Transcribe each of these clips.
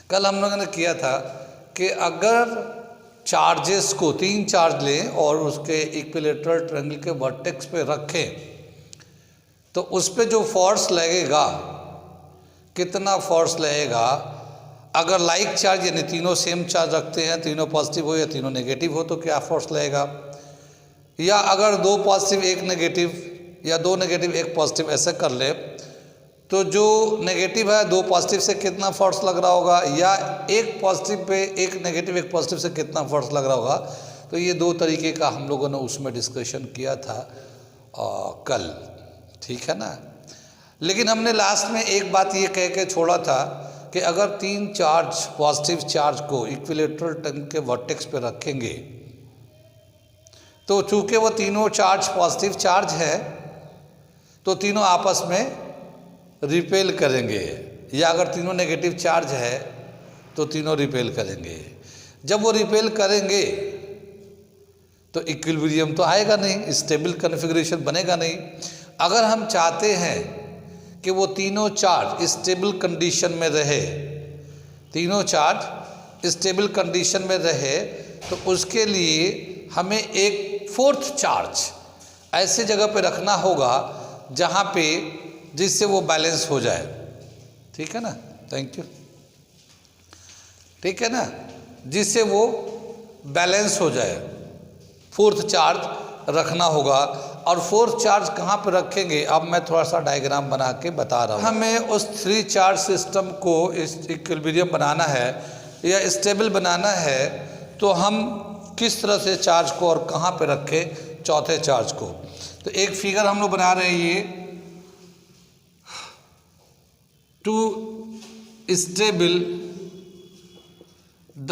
कल हम लोगों ने किया था कि अगर चार्जेस को 3 चार्ज लें और उसके इक्विलेटरल ट्रायंगल के वर्टेक्स पे रखें तो उस पे जो फोर्स लगेगा, कितना फोर्स लगेगा, अगर लाइक चार्ज यानी तीनों सेम चार्ज रखते हैं, तीनों पॉजिटिव हो या तीनों नेगेटिव हो, तो क्या फोर्स लगेगा, या अगर 2 पॉजिटिव 1 नेगेटिव या 2 नेगेटिव 1 पॉजिटिव ऐसे कर ले तो जो नेगेटिव है 2 पॉजिटिव से कितना फोर्स लग रहा होगा, या 1 पॉजिटिव पे 1 नेगेटिव 1 पॉजिटिव से कितना फोर्स लग रहा होगा। तो ये 2 तरीके का हम लोगों ने उसमें डिस्कशन किया था कल, ठीक है ना। लेकिन हमने लास्ट में एक बात ये कह के छोड़ा था कि अगर 3 चार्ज पॉजिटिव चार्ज को इक्विलेटरल ट्रायंगल के वर्टेक्स पे रखेंगे तो चूंकि वो तीनों चार्ज पॉजिटिव चार्ज है तो तीनों आपस में रिपेल करेंगे, या अगर तीनों नेगेटिव चार्ज है तो तीनों रिपेल करेंगे। जब वो रिपेल करेंगे तो इक्विलिब्रियम तो आएगा नहीं, स्टेबल कॉन्फ़िगरेशन बनेगा नहीं। अगर हम चाहते हैं कि वो तीनों चार्ज स्टेबल कंडीशन में रहे, तीनों चार्ज स्टेबल कंडीशन में रहे, तो उसके लिए हमें एक 4th चार्ज ऐसे जगह पे रखना होगा जहाँ पे जिससे वो बैलेंस हो जाए, ठीक है ना। थैंक यू, ठीक है ना, जिससे वो बैलेंस हो जाए 4th चार्ज रखना होगा। और 4th चार्ज कहाँ पर रखेंगे, अब मैं थोड़ा सा डायग्राम बना के बता रहा हूँ। हमें उस 3 चार्ज सिस्टम को इक्विलिब्रियम बनाना है या स्टेबल बनाना है, तो हम किस तरह से चार्ज को और कहाँ पे रखें 4थे चार्ज को। तो एक फिगर हम लोग बना रहे हैं, ये to stable the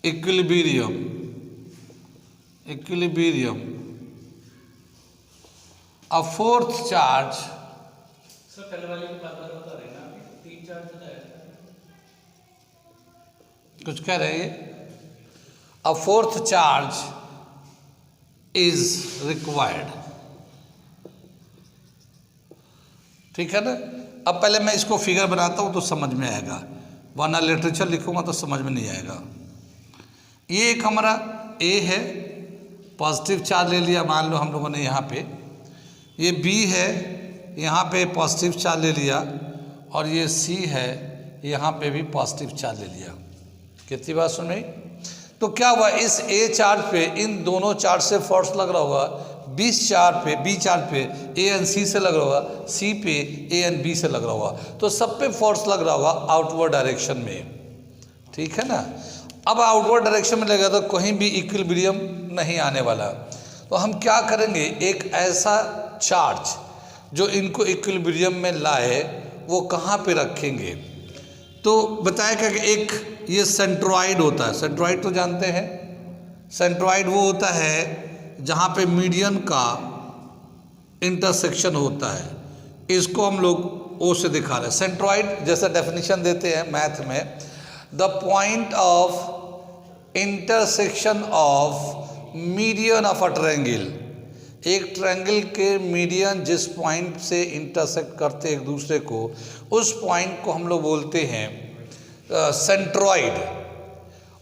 equilibrium a 4th charge. Sir पहले वाले की बात बता रहे हैं ना, 3 चार्ज होता है, कुछ कह रहे हैं। a 4th charge is required, ठीक है ना। अब पहले मैं इसको फिगर बनाता हूँ तो समझ में आएगा, वरना लिटरेचर लिखूंगा तो समझ में नहीं आएगा। ये एक हमारा A है, पॉजिटिव चार्ज ले लिया मान लो हम लोगों ने यहाँ पे। ये B है, यहाँ पे पॉजिटिव चार्ज ले लिया, और ये C है, यहाँ पे भी पॉजिटिव चार्ज ले लिया। कितनी बात सुन रही। तो क्या हुआ, इस A चार्ज पे इन दोनों चार्ज से फोर्स लग रहा होगा, B चार्ज पे A एंड C से लग रहा होगा, C पे A एंड B से लग रहा होगा, तो सब पे फोर्स लग रहा होगा आउटवर्ड डायरेक्शन में, ठीक है ना। अब आउटवर्ड डायरेक्शन में लगेगा तो कहीं भी इक्विलिब्रियम नहीं आने वाला। तो हम क्या करेंगे, एक ऐसा चार्ज जो इनको इक्विलिब्रियम में लाए वो कहाँ पे रखेंगे। तो बताया कि एक ये सेंट्रॉइड होता है, सेंट्रॉइड तो जानते हैं, सेंट्रॉइड वो होता है जहाँ पे मीडियन का इंटरसेक्शन होता है, इसको हम लोग ओ से दिखा रहे हैं। सेंट्रॉइड जैसा डेफिनेशन देते हैं मैथ में, the point of intersection of median of a triangle. एक ट्रायंगल के मीडियन जिस पॉइंट से इंटरसेक्ट करते एक दूसरे को, उस पॉइंट को हम लोग बोलते हैं सेंट्रॉइड।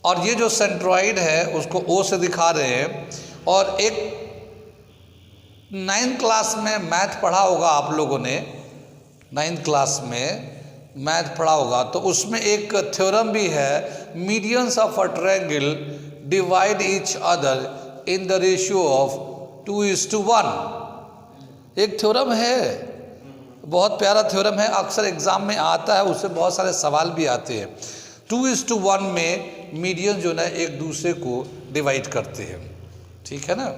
और ये जो सेंट्रॉइड है उसको ओ से दिखा रहे हैं। और एक 9th क्लास में मैथ पढ़ा होगा आप लोगों ने, 9th क्लास में मैथ पढ़ा होगा, तो उसमें एक थ्योरम भी है, medians of a triangle divide each other in the ratio of 2:1। एक थ्योरम है, बहुत प्यारा थ्योरम है, अक्सर एग्जाम में आता है, उससे बहुत सारे सवाल भी आते हैं। 2:1 में मीडियन जो है एक दूसरे को डिवाइड करते हैं, ठीक है ना।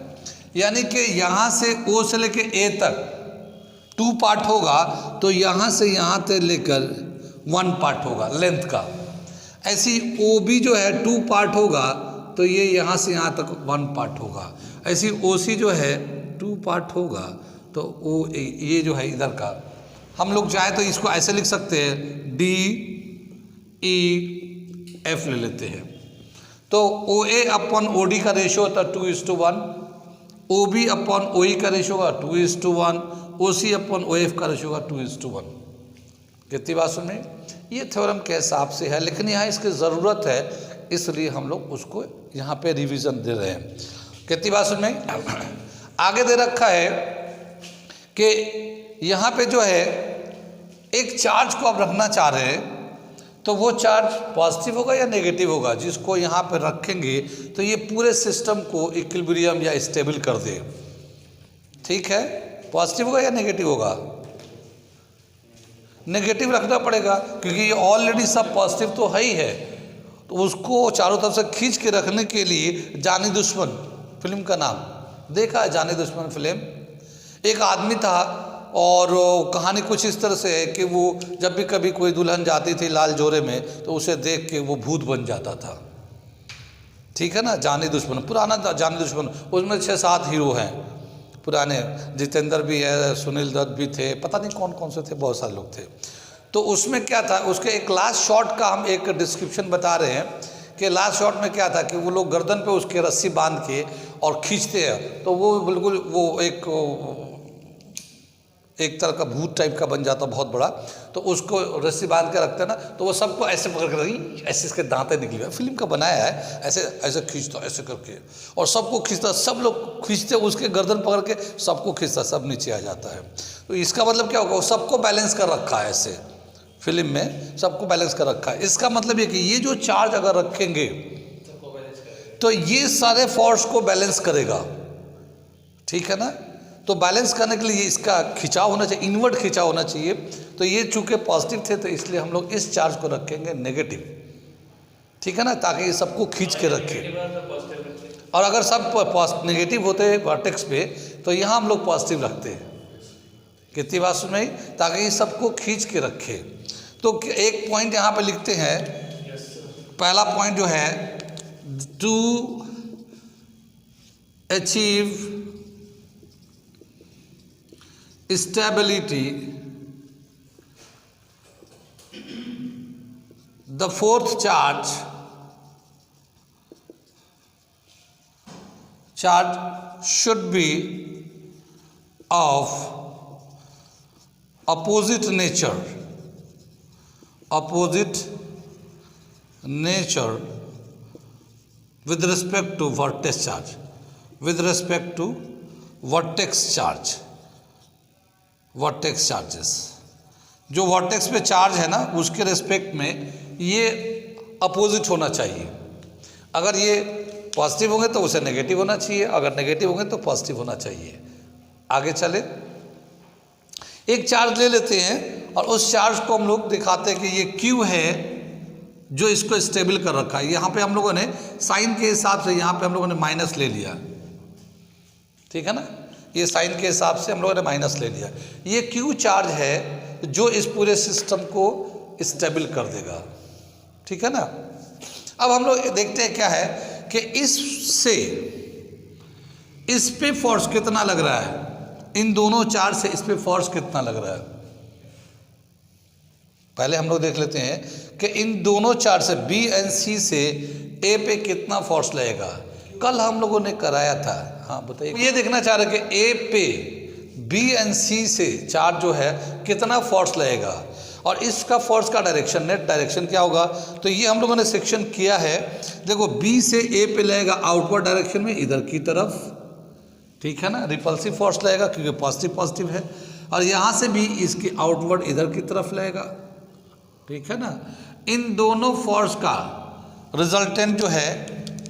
यानी कि यहाँ से O से लेके A तक 2 पार्ट होगा, तो यहाँ से यहाँ तक लेकर 1 पार्ट होगा लेंथ का। ऐसी OB जो है 2 पार्ट होगा, तो ये यहाँ से यहाँ तक 1 पार्ट होगा। ऐसी OC जो है 2 पार्ट होगा, तो ये जो है इधर का, हम लोग चाहे तो इसको ऐसे लिख सकते हैं, DEF ले लेते हैं। तो OA अपॉन OD का रेशियो होता है 2:1, OB अपॉन OE का रेशियो होगा 2:1, OC अपॉन OF का रेशियो होगा 2:1। कितनी बात सुन रहे। ये थ्योरम के हिसाब से है, लेकिन यहाँ इसकी ज़रूरत है, इसलिए हम लोग उसको यहाँ पे रिवीजन दे रहे हैं। कितनी बात समझ में? आगे दे रखा है कि यहाँ पे जो है एक चार्ज को आप रखना चाह रहे हैं, तो वो चार्ज पॉजिटिव होगा या नेगेटिव होगा, जिसको यहाँ पे रखेंगे तो ये पूरे सिस्टम को इक्विलिब्रियम या स्टेबल कर दे। ठीक है, पॉजिटिव होगा या नेगेटिव होगा? नेगेटिव रखना पड़ेगा, क्योंकि ये ऑलरेडी सब पॉजिटिव तो है ही है। तो उसको चारों तरफ से खींच के रखने के लिए जानी दुश्मन फिल्म का नाम देखा है? जानी दुश्मन फिल्म, एक आदमी था और कहानी कुछ इस तरह से है कि वो जब भी कभी कोई दुल्हन जाती थी लाल जोरे में तो उसे देख के वो भूत बन जाता था। ठीक है ना, जानी दुश्मन, पुराना जानी दुश्मन, उसमें 6-7 हीरो हैं पुराने, जितेंद्र भी है, सुनील दत्त भी थे, पता नहीं कौन कौन से थे, बहुत सारे लोग थे। तो उसमें क्या था, उसके एक लास्ट शॉट का हम एक डिस्क्रिप्शन बता रहे हैं कि लास्ट शॉट में क्या था कि वो लोग गर्दन पे उसके रस्सी बांध के और खींचते हैं, तो वो बिल्कुल वो एक तरह का भूत टाइप का बन जाता बहुत बड़ा। तो उसको रस्सी बांध के रखते हैं ना, तो वो सबको ऐसे पकड़ कर, ऐसे इसके दांतें निकली हुई, फिल्म का बनाया है, ऐसे ऐसे खींचता ऐसे करके, और सबको खींचता, सब लोग खींचते, उसके गर्दन पकड़ के सबको खींचता, सब नीचे आ जाता है। तो इसका मतलब क्या होगा, वो सबको बैलेंस कर रखा है, ऐसे फिल्म में सबको बैलेंस कर रखा है। इसका मतलब ये कि ये जो चार्ज अगर रखेंगे तो ये सारे फोर्स को बैलेंस करेगा। ठीक है ना, तो बैलेंस करने के लिए इसका खिंचाव होना चाहिए, इनवर्ट खिंचाव होना चाहिए। तो ये चूंकि पॉजिटिव थे तो इसलिए हम लोग इस चार्ज को रखेंगे नेगेटिव। ठीक है ना, ताकि ये सबको खींच के रखे। और अगर सब नेगेटिव होते हैं वर्टेक्स पे तो यहाँ हम लोग पॉजिटिव रखते हैं। कितनी बात सुन रही, ताकि ये सबको खींच के रखे। तो एक पॉइंट यहाँ पे लिखते हैं, पहला पॉइंट जो है, to achieve stability, the fourth charge should be of opposite nature with respect to vertex charge, vertex charges. जो वर्टेक्स पे चार्ज है ना, उसके रिस्पेक्ट में ये अपोजिट होना चाहिए। अगर ये पॉजिटिव होंगे तो उसे नेगेटिव होना चाहिए, अगर नेगेटिव होंगे तो पॉजिटिव होना चाहिए। आगे चले, एक चार्ज ले लेते हैं और उस चार्ज को हम लोग दिखाते हैं कि ये क्यू है जो इसको स्टेबल कर रखा है। यहाँ पे हम लोगों ने साइन के हिसाब से यहाँ पे हम लोगों ने माइनस ले लिया। ठीक है ना, ये साइन के हिसाब से हम लोगों ने माइनस ले लिया। ये क्यू चार्ज है जो इस पूरे सिस्टम को स्टेबल कर देगा। ठीक है ना, अब हम लोग देखते हैं क्या है कि इससे इस पे फोर्स कितना लग रहा है, इन दोनों चार्ज से इस पे फोर्स कितना लग रहा है। पहले हम लोग देख लेते हैं कि इन दोनों चार्ज से बी एंड सी से ए पे कितना फोर्स लगेगा। कल हम लोगों ने कराया था। हाँ बताइए, ये देखना चाह रहे कि ए पे बी एंड सी से चार्ज जो है कितना फोर्स लगेगा और इसका फोर्स का डायरेक्शन, नेट डायरेक्शन क्या होगा। तो ये हम लोगों ने सेक्शन किया है। देखो बी से ए पे लगेगा आउटवर्ड डायरेक्शन में, इधर की तरफ। ठीक है ना, रिपल्सिव फोर्स लगेगा क्योंकि पॉजिटिव है। और यहाँ से भी इसके आउटवर्ड इधर की तरफ लगेगा। ठीक है ना, इन दोनों फोर्स का रिजल्टेंट जो है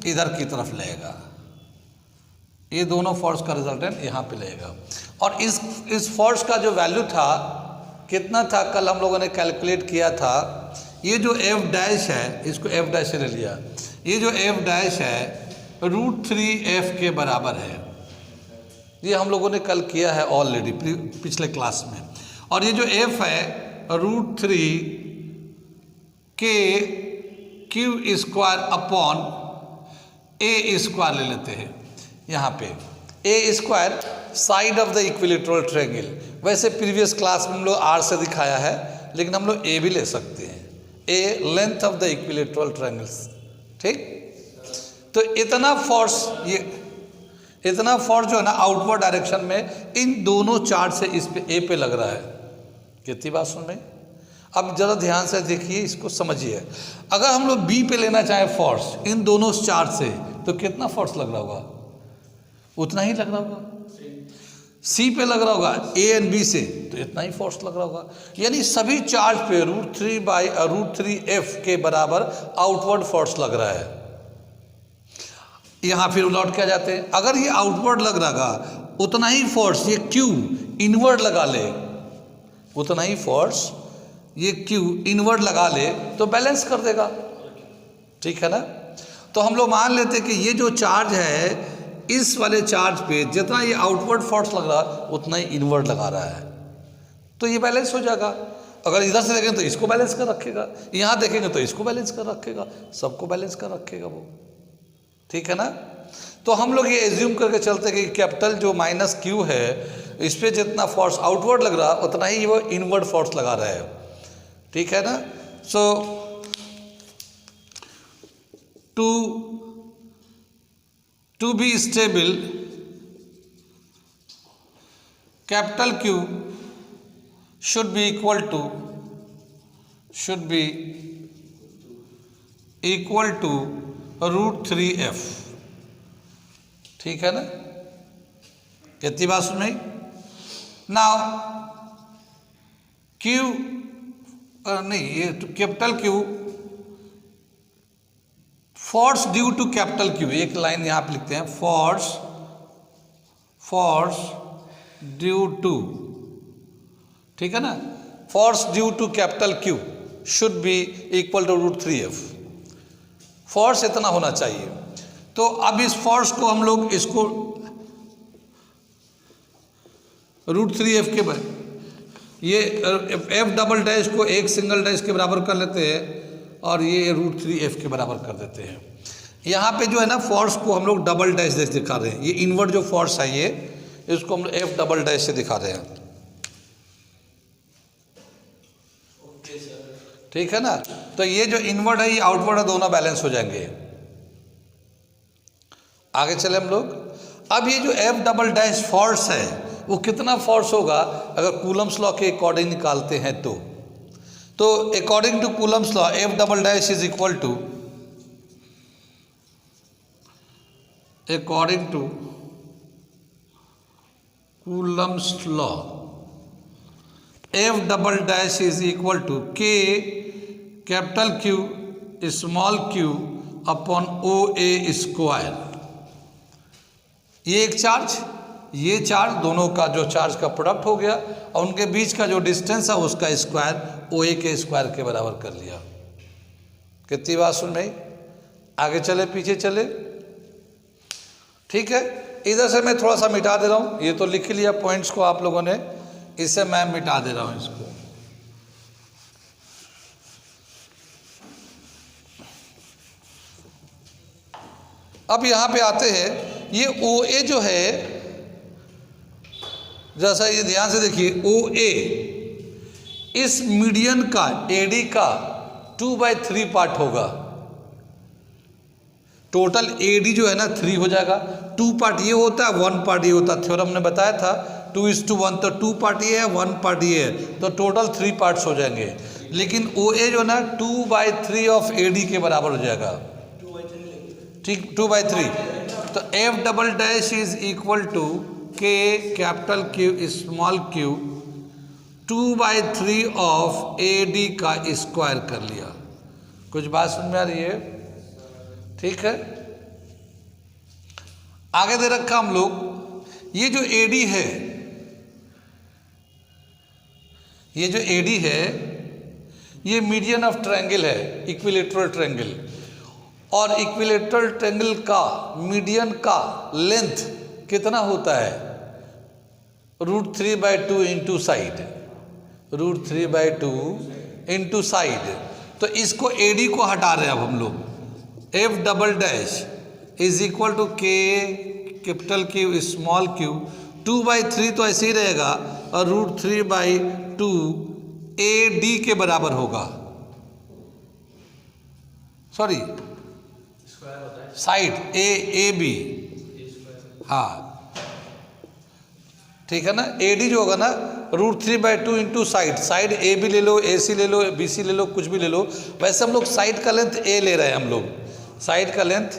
इधर की तरफ लगेगा। ये दोनों फोर्स का रिजल्टेंट यहाँ पे लगेगा। और इस फोर्स का जो वैल्यू था कितना था, कल हम लोगों ने कैलकुलेट किया था। ये जो एफ डैश है, इसको एफ डैश से ले लिया। ये जो एफ डैश है √3f के बराबर है। ये हम लोगों ने कल किया है ऑलरेडी पिछले क्लास में। और ये जो एफ है √3 के q square upon a square ले लेते हैं। यहाँ पे a square side of the equilateral triangle. वैसे प्रीवियस क्लास में हम लोग आर से दिखाया है, लेकिन हम लोग ए भी ले सकते हैं। A length of the equilateral triangles. ठीक, तो इतना फोर्स जो है ना आउटवर्ड डायरेक्शन में इन दोनों चार्ज से इस पे ए पे लग रहा है। कितनी बात सुन रहे। अब ज़रा ध्यान से देखिए, इसको समझिए। अगर हम लोग बी पे लेना चाहें फोर्स इन दोनों चार्ज से, तो कितना फोर्स लग रहा होगा? उतना ही लग रहा होगा। सी पे लग रहा होगा ए एंड बी से, तो इतना ही फोर्स लग रहा होगा। यानी सभी चार्ज पे √3/√3F के बराबर आउटवर्ड फोर्स लग रहा है। यहाँ फिर लौट के आ जाते हैं, अगर ये आउटवर्ड लग रहा उतना ही फोर्स ये Q इनवर्ड लगा ले, उतना ही फोर्स ये Q इनवर्ड लगा ले तो बैलेंस कर देगा, ठीक है ना। तो हम लोग मान लेते हैं कि ये जो चार्ज है, इस वाले चार्ज पे जितना ये आउटवर्ड फोर्स लग रहा उतना ही इनवर्ड लगा रहा है, तो ये बैलेंस हो जाएगा। अगर इधर से देखें तो इसको बैलेंस कर रखेगा, यहाँ देखेंगे तो इसको बैलेंस कर रखेगा, सबको बैलेंस कर रखेगा वो, ठीक है ना। तो हम लोग ये एज्यूम करके चलते कि कैपिटल जो -Q है, इस पर जितना फोर्स आउटवर्ड लग रहा उतना ही वो इनवर्ड फोर्स लगा रहा है, ठीक है ना। सो to be stable, capital Q should be equal to √3F, ठीक है ना। कितनी बात सुन रही? नाउ Q नहीं, ये capital Q force due to capital Q, एक लाइन यहाँ पे लिखते हैं, फोर्स ड्यू टू, ठीक है ना। Force due to capital Q should be equal to √3F, force इतना होना चाहिए। तो अब इस फोर्स को हम लोग इसको √3F के ये F" को एक सिंगल डैश के बराबर कर लेते हैं और ये √3F के बराबर कर देते हैं। यहाँ पे जो है ना फोर्स को हम लोग डबल डैश दिखा रहे हैं, ये इनवर्ड जो फोर्स है ये, इसको हम लोग F" से दिखा रहे हैं, ठीक है ना। तो ये जो इनवर्ड है ये आउटवर्ड है, दोनों बैलेंस हो जाएंगे। आगे चले हम लोग। अब ये जो F" फोर्स है वो कितना फोर्स होगा अगर कूलम्स लॉ के अकॉर्डिंग निकालते हैं तो according to Coulomb's law F" is equal to, according to Coulomb's law F" is equal to K capital Q small q upon OA square. ये एक चार्ज, ये चार्ज, दोनों का जो चार्ज का प्रोडक्ट हो गया और उनके बीच का जो डिस्टेंस है उसका स्क्वायर OA के स्क्वायर के बराबर कर लिया। कितनी बात सुन रही? आगे चले पीछे चले, ठीक है। इधर से मैं थोड़ा सा मिटा दे रहा हूँ, ये तो लिख लिया पॉइंट्स को आप लोगों ने, इससे मैं मिटा दे रहा हूँ इसको। अब यहाँ पे आते हैं, ये OA जो है, जैसा ये ध्यान से देखिए, OA इस मीडियन का AD का 2/3 पार्ट होगा। टोटल AD जो है ना 3 हो जाएगा, 2 पार्ट ये होता है, 1 पार्ट ये होता है। थ्योरम ने बताया था 2:1, तो 2 पार्ट ये है, 1 पार्ट ये है, तो टोटल 3 पार्ट्स हो जाएंगे। लेकिन OA जो है ना 2/3 ऑफ AD के बराबर हो जाएगा, ठीक, 2/3। तो F" is equal to K capital Q small q 2/3 of AD का स्क्वायर कर लिया। कुछ बात समझ में आ रही है? ठीक है। आगे दे रखा हम लोग, ये जो AD है, ये जो AD है ये मीडियन ऑफ ट्रायंगल है, इक्विलेटरल ट्रायंगल, और इक्विलेटरल ट्रायंगल का मीडियन का लेंथ कितना होता है? √3/2 इंटू साइड, √3/2 इंटू साइड। तो इसको AD को हटा रहे हैं अब हम लोग। F" is equal to K capital Q small q 2/3 तो ऐसे ही रहेगा, और √3/2 AD के बराबर होगा, सॉरी साइड AB, हाँ ठीक है ना। AD जो होगा ना √3/2 इंटू साइड ए भी ले लो, AC ले लो, BC ले लो, कुछ भी ले लो। वैसे हम लोग साइड का लेंथ A ले रहे हैं, हम लोग साइड का लेंथ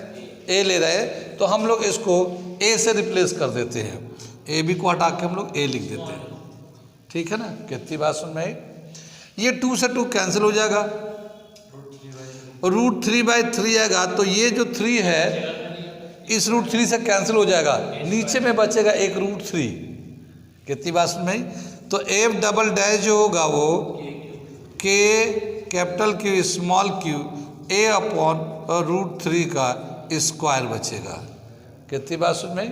A ले रहे हैं, तो हम लोग इसको A से रिप्लेस कर देते हैं। AB को हटा के हम लोग A लिख देते हैं, ठीक है ना। कितनी बात सुन में आई? ये 2 से 2 कैंसिल हो जाएगा, √3/3 आएगा, तो ये जो 3 है इस √3 से कैंसिल हो जाएगा, नीचे में बचेगा एक √3। कितनी बात सुन में आई? तो F" जो होगा वो K capital Q small q A/√3 का स्क्वायर बचेगा। कितनी बात सुन में आई?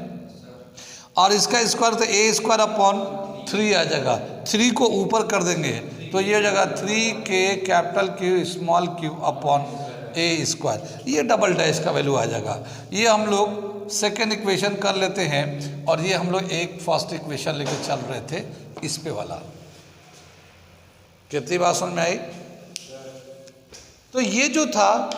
और इसका स्क्वायर तो A²/3 आ जाएगा, 3 को ऊपर कर देंगे तो ये हो जाएगा 3K capital Q small q/A²। ये डबल डैश का वैल्यू आ जाएगा। ये हम लोग सेकेंड इक्वेशन कर लेते हैं, और ये हम लोग एक फर्स्ट इक्वेशन लेके चल रहे थे इस पे वाला। कितनी बात समझ में आई? तो ये जो था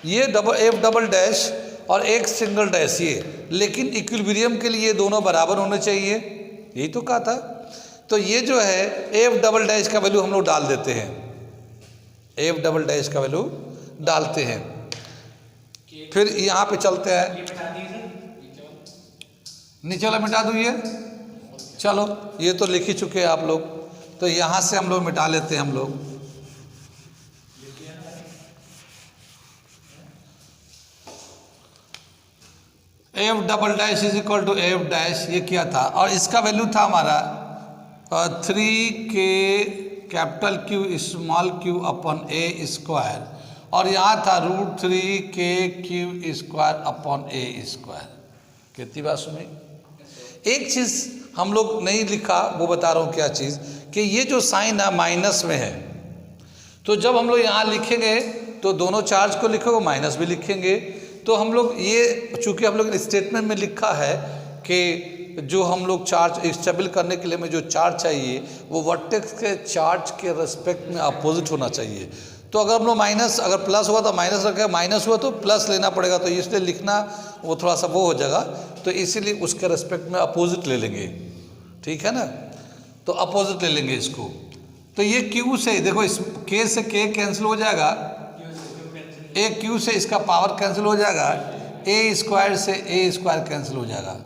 ये F" और एक सिंगल डैश ये, लेकिन इक्विलिब्रियम के लिए दोनों बराबर होने चाहिए, यही तो कहा था। तो ये जो है F" का वैल्यू हम लोग डाल देते हैं, F" का वैल्यू डालते हैं। फिर यहाँ पे चलते हैं, नीचे वाला मिटा दूँ ये, चलो ये तो लिख ही चुके हैं आप लोग, तो यहाँ से हम लोग मिटा लेते हैं हम लोग। F" is equal to F', ये क्या था, और इसका वैल्यू था हमारा 3K capital Q small q/A², और यहाँ था √3KQ²/A²। कितनी बात सुनी? एक चीज़ हम लोग नहीं लिखा, वो बता रहा हूँ क्या चीज़, कि ये जो साइन है माइनस में है, तो जब हम लोग यहाँ लिखेंगे तो दोनों चार्ज को लिखोगे माइनस भी लिखेंगे। तो हम लोग ये चूँकि हम लोग स्टेटमेंट में लिखा है कि जो हम लोग चार्ज स्टेबल करने के लिए हमें जो चार्ज चाहिए वो वर्टेक्स के चार्ज के रेस्पेक्ट में अपोजिट होना चाहिए। तो अगर हम लोग माइनस, अगर प्लस हुआ तो माइनस रखें, माइनस हुआ तो प्लस लेना पड़ेगा, तो इसलिए लिखना वो थोड़ा सा वो हो जाएगा, तो इसीलिए उसके रेस्पेक्ट में अपोजिट ले लेंगे, ठीक है ना। तो अपोजिट ले लेंगे इसको। तो ये Q से देखो, इस K से K कैंसिल हो जाएगा, एक Q से इसका पावर कैंसिल हो जाएगा, A² से A² कैंसिल हो जाएगा,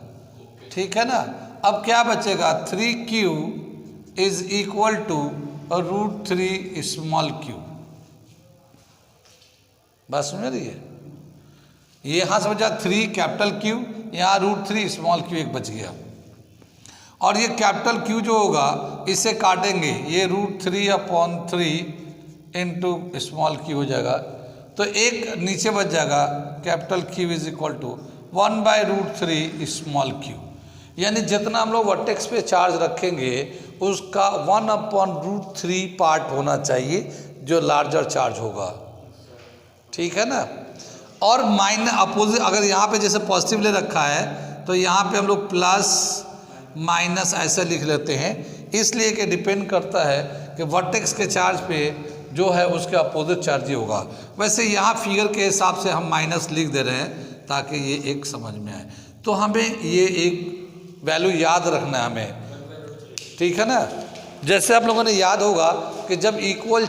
ठीक है ना। अब क्या बचेगा, 3Q is equal to √3 small q। बात समझ रही है? ये यहाँ से बचा 3 कैपिटल Q, यहाँ √3 स्मॉल q एक बच गया, और ये कैपिटल Q जो होगा इसे काटेंगे, ये √3/3 इंटू स्मॉल q हो जाएगा, तो एक नीचे बच जाएगा capital Q is equal to 1/√3 small q। यानी जितना हम लोग वर्टेक्स पे चार्ज रखेंगे उसका 1/√3 पार्ट होना चाहिए जो लार्जर चार्ज होगा, ठीक है ना। और माइनस अपोजिट, अगर यहाँ पे जैसे पॉजिटिव ले रखा है तो यहाँ पे हम लोग प्लस माइनस ऐसे लिख लेते हैं, इसलिए कि डिपेंड करता है कि वर्टेक्स के चार्ज पे जो है उसके अपोजिट चार्ज ही होगा। वैसे यहाँ फिगर के हिसाब से हम माइनस लिख दे रहे हैं ताकि ये एक समझ में आए। तो हमें ये एक वैल्यू याद रखना है हमें, ठीक है ना। जैसे आप लोगों ने याद होगा कि जब इक्वल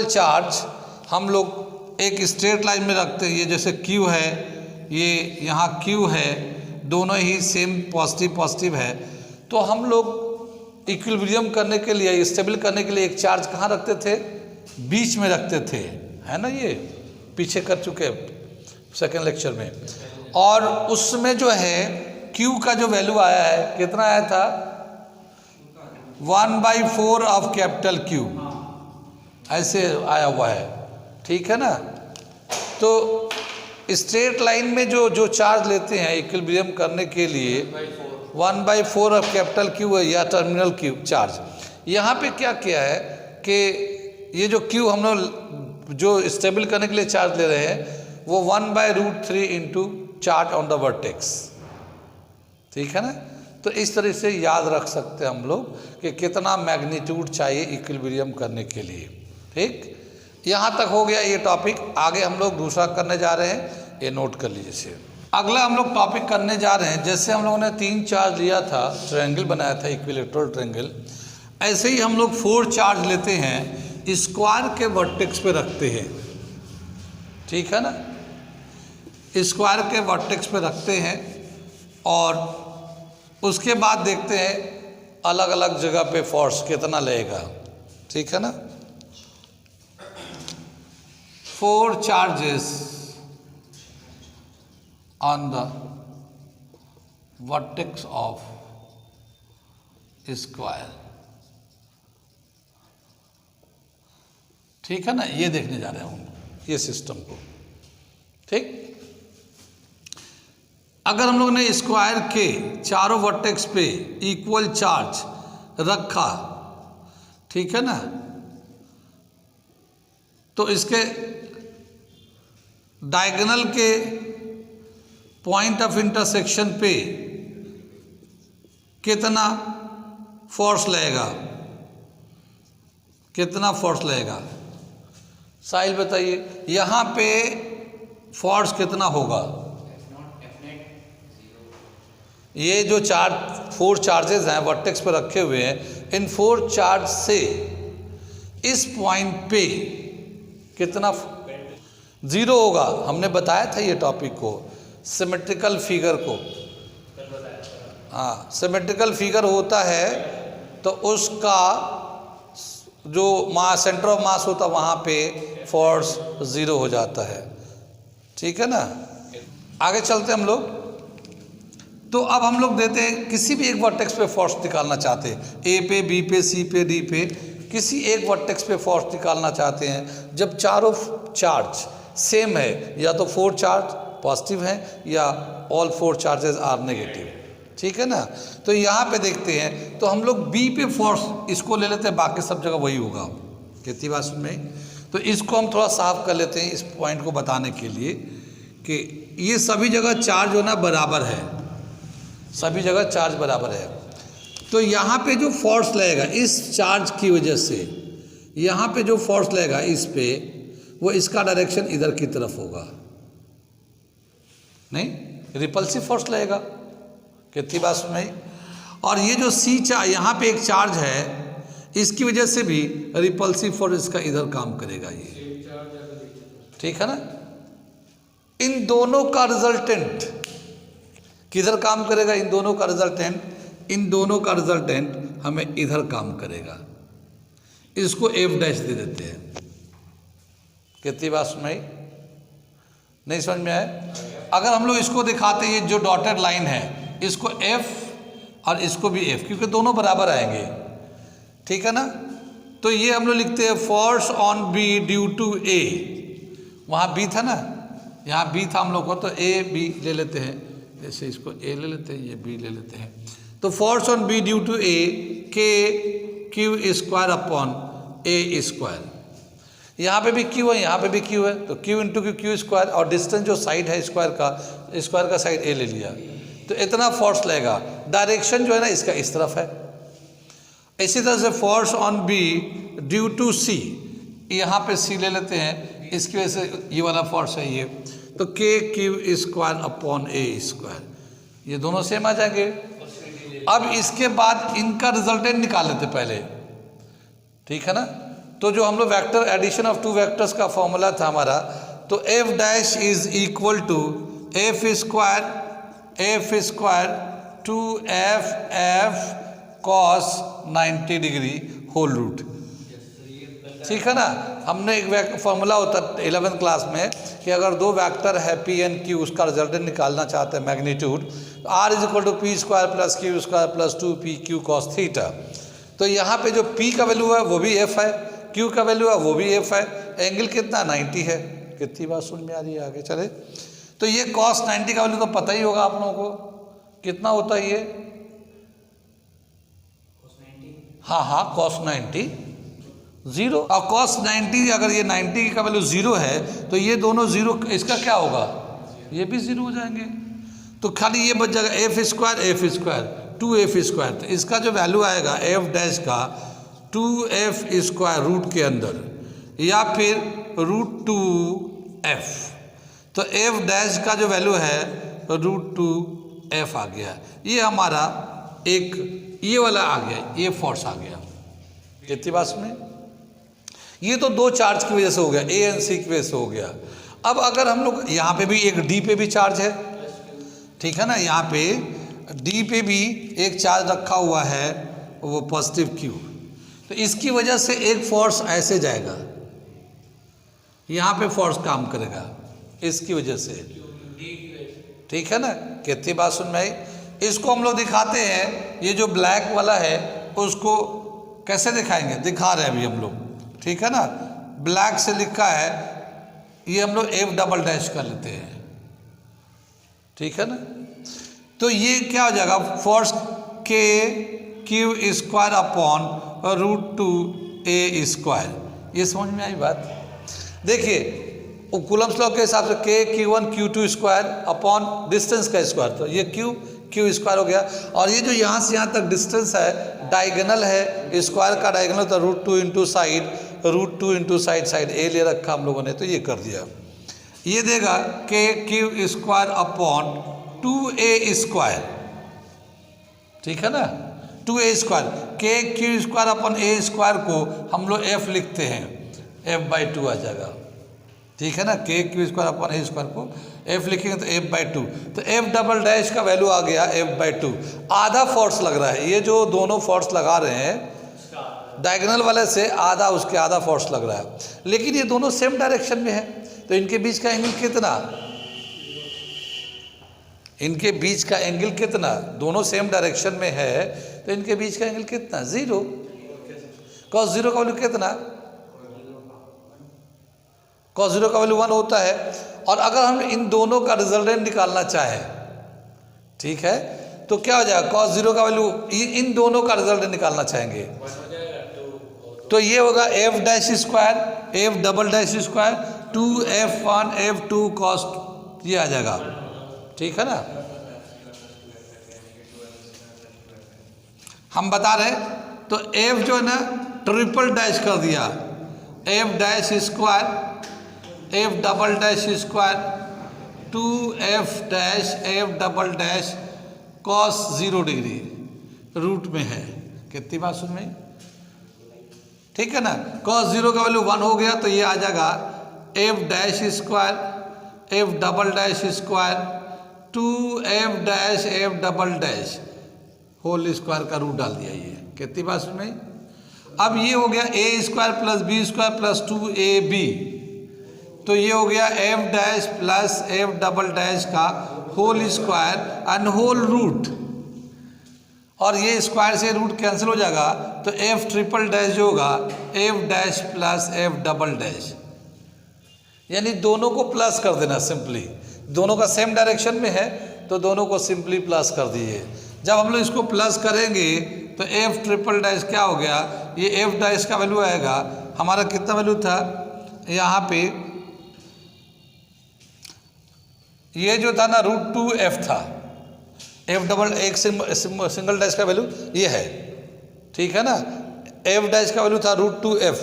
चार्ज हम लोग एक स्ट्रेट लाइन में रखते हैं, ये जैसे Q है, ये यहाँ Q है, दोनों ही सेम पॉजिटिव है, तो हम लोग इक्विलिब्रियम करने के लिए, स्टेबल करने के लिए एक चार्ज कहाँ रखते थे, बीच में रखते थे, है ना। ये पीछे कर चुके सेकेंड लेक्चर में। और उसमें जो है Q का जो वैल्यू आया है कितना आया था, 1/4 ऑफ कैपिटल Q ऐसे आया हुआ है, ठीक है ना। तो स्ट्रेट लाइन में जो चार्ज लेते हैं इक्विलिब्रियम करने के लिए 1/4 ऑफ कैपिटल Q है या टर्मिनल Q चार्ज। यहाँ पे क्या किया है कि ये जो Q हम लोग जो स्टेबल करने के लिए चार्ज ले रहे हैं वो 1/√3 into charge on the vertex, ठीक है ना। तो इस तरह से याद रख सकते हैं हम लोग कि कितना मैग्नीट्यूड चाहिए इक्विलिब्रियम करने के लिए, ठीक। यहाँ तक हो गया ये टॉपिक। आगे हम लोग दूसरा करने जा रहे हैं, ये नोट कर लीजिए। अगला हम लोग टॉपिक करने जा रहे हैं, जैसे हम लोगों ने 3 चार्ज लिया था, ट्रायंगल बनाया था, इक्विलैटरल ट्रायंगल, ऐसे ही हम लोग 4 चार्ज लेते हैं, स्क्वायर के वर्टेक्स पे रखते हैं, ठीक है ना, स्क्वायर के वर्टेक्स पे रखते हैं और उसके बाद देखते हैं अलग अलग जगह पे फोर्स कितना लगेगा, ठीक है ना। 4 charges on the vertex of square, ठीक है ना, ये देखने जा रहे हैं हम ये सिस्टम को, ठीक। अगर हम लोग ने स्क्वायर के चारों वर्टेक्स पे इक्वल चार्ज रखा, ठीक है ना, तो इसके डायगोनल के पॉइंट ऑफ इंटरसेक्शन पे कितना फोर्स लगेगा, कितना फोर्स लगेगा, साहिल बताइए, यहाँ पे फोर्स कितना होगा। ये जो 4 चार्जेस हैं वर्टेक्स पर रखे हुए हैं, इन 4 चार्ज से इस पॉइंट पे कितना 0 होगा। हमने बताया था ये टॉपिक को, सिमेट्रिकल फिगर को, हाँ, सिमेट्रिकल फिगर होता है तो उसका जो मास, सेंटर ऑफ मास होता है, वहाँ पे फोर्स 0 हो जाता है, ठीक है ना। आगे चलते हम लोग, तो अब हम लोग देते हैं किसी भी एक वर्टेक्स पे फोर्स निकालना चाहते हैं, ए पे, बी पे, सी पे, डी पे, किसी एक वर्टेक्स पे फोर्स निकालना चाहते हैं। जब चारों चार्ज सेम है, या तो 4 चार्ज पॉजिटिव हैं या ऑल 4 चार्जेस आर नेगेटिव, ठीक है ना। तो यहाँ पे देखते हैं, तो हम लोग बी पे फोर्स इसको ले लेते हैं, बाकी सब जगह वही होगा, कितनी बात सुन में। तो इसको हम थोड़ा साफ कर लेते हैं इस पॉइंट को बताने के लिए कि ये सभी जगह चार्ज होना बराबर है, सभी जगह चार्ज बराबर है। तो यहाँ पे जो फोर्स लगेगा इस चार्ज की वजह से, यहाँ पे जो फोर्स लगेगा इस पे, वो इसका डायरेक्शन इधर की तरफ होगा, नहीं रिपल्सिव फोर्स लगेगा, कितनी बात सुन में। और ये जो सी चार्ज, यहाँ पे एक चार्ज है, इसकी वजह से भी रिपल्सिव फोर्स इसका इधर काम करेगा, ये ठीक है ना। इन दोनों का रिजल्टेंट किधर काम करेगा, इन दोनों का रिजल्टेंट, इन दोनों का रिजल्टेंट हमें इधर काम करेगा, इसको एफ डैश दे देते हैं, कितनी बात सुन में, नहीं समझ में आए। अगर हम लोग इसको दिखाते हैं, ये जो डॉटेड लाइन है, इसको एफ और इसको भी एफ, क्योंकि दोनों बराबर आएंगे, ठीक है ना। तो ये हम लोग लिखते हैं force on B due to A, वहाँ बी था ना, यहाँ बी था हम लोग को, तो ए बी ले लेते हैं, जैसे इसको ए ले लेते हैं, ये बी ले लेते हैं। तो force on B due to A के q square upon a square, यहाँ पे भी क्यू है, यहाँ पे भी क्यू है, तो क्यू इंटू क्यू स्क्वायर, और डिस्टेंस जो साइड है स्क्वायर का साइड ए ले लिया, तो इतना फोर्स लगेगा। डायरेक्शन जो है ना इसका इस तरफ है। इसी तरह से force on B due to C, यहाँ पे सी ले लेते हैं, इसकी वजह से ये वाला फोर्स है ये, तो के q square upon a square, ये दोनों सेम आ जाएंगे। अब इसके बाद इनका रिजल्टेंट निकाल लेते पहले, ठीक है ना। तो जो हम लोग वेक्टर एडिशन ऑफ 2 वेक्टर्स का फॉर्मूला था हमारा, तो F dash is equal to F square two F cos 90 degree whole root, ठीक है ना। हमने एक फॉर्मूला होता है 11th क्लास में कि अगर 2 वेक्टर है पी एंड क्यू, उसका रिजल्टेंट निकालना चाहते हैं magnitude, R is equal to P square plus Q square plus 2p Q cos theta. तो यहाँ पे जो p का वैल्यू है वो भी f है, q का वैल्यू है वो भी f है, एंगल कितना 90 है, कितनी बात सुन में आ रही है। आगे चले, तो ये कॉस 90 का वैल्यू तो पता ही होगा आप लोगों को, कितना होता है ये, हाँ कॉस 90 0, और कॉस 90 अगर ये 90 का वैल्यू 0 है, तो ये दोनों 0, इसका क्या होगा, ये भी 0 हो जाएंगे। तो खाली ये बच जाएगा एफ स्क्वायर 2f स्क्वायर, तो इसका जो वैल्यू आएगा एफ डैश का 2f स्क्वायर रूट के अंदर, या फिर √2f। तो f डैश का जो वैल्यू है √2f आ गया। ये हमारा एक ये वाला आ गया, ये फोर्स आ गया। कितनी बात में ये तो दो चार्ज की वजह से हो गया, ए एंड सी की वजह से हो गया। अब अगर हम लोग यहाँ पे भी एक डी पे भी चार्ज है, ठीक है ना, यहाँ पे डी पे भी एक चार्ज रखा हुआ है, वो पॉजिटिव क्यू, तो इसकी वजह से एक फोर्स ऐसे जाएगा, यहाँ पे फोर्स काम करेगा इसकी वजह से, ठीक है ना। कितनी बात सुन में आई। इसको हम लोग दिखाते हैं, ये जो ब्लैक वाला है उसको कैसे दिखाएंगे, दिखा रहे हैं अभी हम लोग, ठीक है ना। ब्लैक से लिखा है, ये हम लोग F डबल डैश कर लेते हैं, ठीक है ना। तो ये क्या हो जाएगा, force K Q square upon √2a²। ये समझ में आई बात। देखिए कूलम्स लॉ के हिसाब से K Q1 Q2 square upon distance का स्क्वायर, तो ये Q स्क्वायर हो गया। और ये जो यहाँ से यहाँ तक डिस्टेंस है, डायगोनल है, स्क्वायर का डायगोनल तो √2 इंटू साइड, √2 इंटू साइड ए ले रखा हम लोगों ने, तो ये कर दिया। ये देगा K Q square upon 2a², ठीक है ना, 2a square. K Q square upon a² को हम लोग F लिखते हैं, F/2 आ जाएगा, ठीक है ना। K Q square upon a² को F लिखेंगे तो F/2, तो F डबल डैश का वैल्यू आ गया F/2। आधा फोर्स लग रहा है, ये जो दोनों फोर्स लगा रहे हैं डायगोनल वाले से आधा, उसके आधा फोर्स लग रहा है, लेकिन ये दोनों सेम डायरेक्शन में है, तो इनके बीच का एंगल कितना, इनके बीच का एंगल कितना, दोनों सेम डायरेक्शन में है, तो इनके बीच का एंगल कितना, 0। cos 0 का वैल्यू कितना, cos 0 का वैल्यू 1 होता है। और अगर हम इन दोनों का रिजल्टेंट निकालना चाहें, ठीक है, तो क्या हो जाएगा, cos 0 का वैल्यू, इन दोनों का रिजल्टेंट निकालना चाहेंगे तो ये होगा F dash square F double dash square 2F1 F2 cos, ये आ जाएगा, ठीक है ना। हम बता रहे तो F जो है ना ट्रिपल डैश कर दिया, F dash square F double dash square 2F dash F double dash cos 0 degree root में है। कितनी बात सुन में, ठीक है ना। cos 0 का वैल्यू 1 हो गया, तो ये आ जाएगा F dash square F double dash square 2F dash F double dash whole square का रूट डाल दिया। ये कितनी बात सुन में। अब ये हो गया a square plus b square plus 2ab, तो ये हो गया F dash plus F double dash का whole square and whole root, और ये स्क्वायर से रूट कैंसिल हो जाएगा, तो F ट्रिपल डैश जो होगा F dash plus F double dash, यानी दोनों को प्लस कर देना सिंपली, दोनों का सेम डायरेक्शन में है तो दोनों को सिंपली प्लस कर दीजिए। जब हम लोग इसको प्लस करेंगे तो F ट्रिपल डैश क्या हो गया, ये F डैश का वैल्यू आएगा हमारा, कितना वैल्यू था यहाँ पे, ये जो था ना √2F था, F डबल एक सिंगल डैश का वैल्यू ये है, ठीक है ना। F डैश का वैल्यू था √2F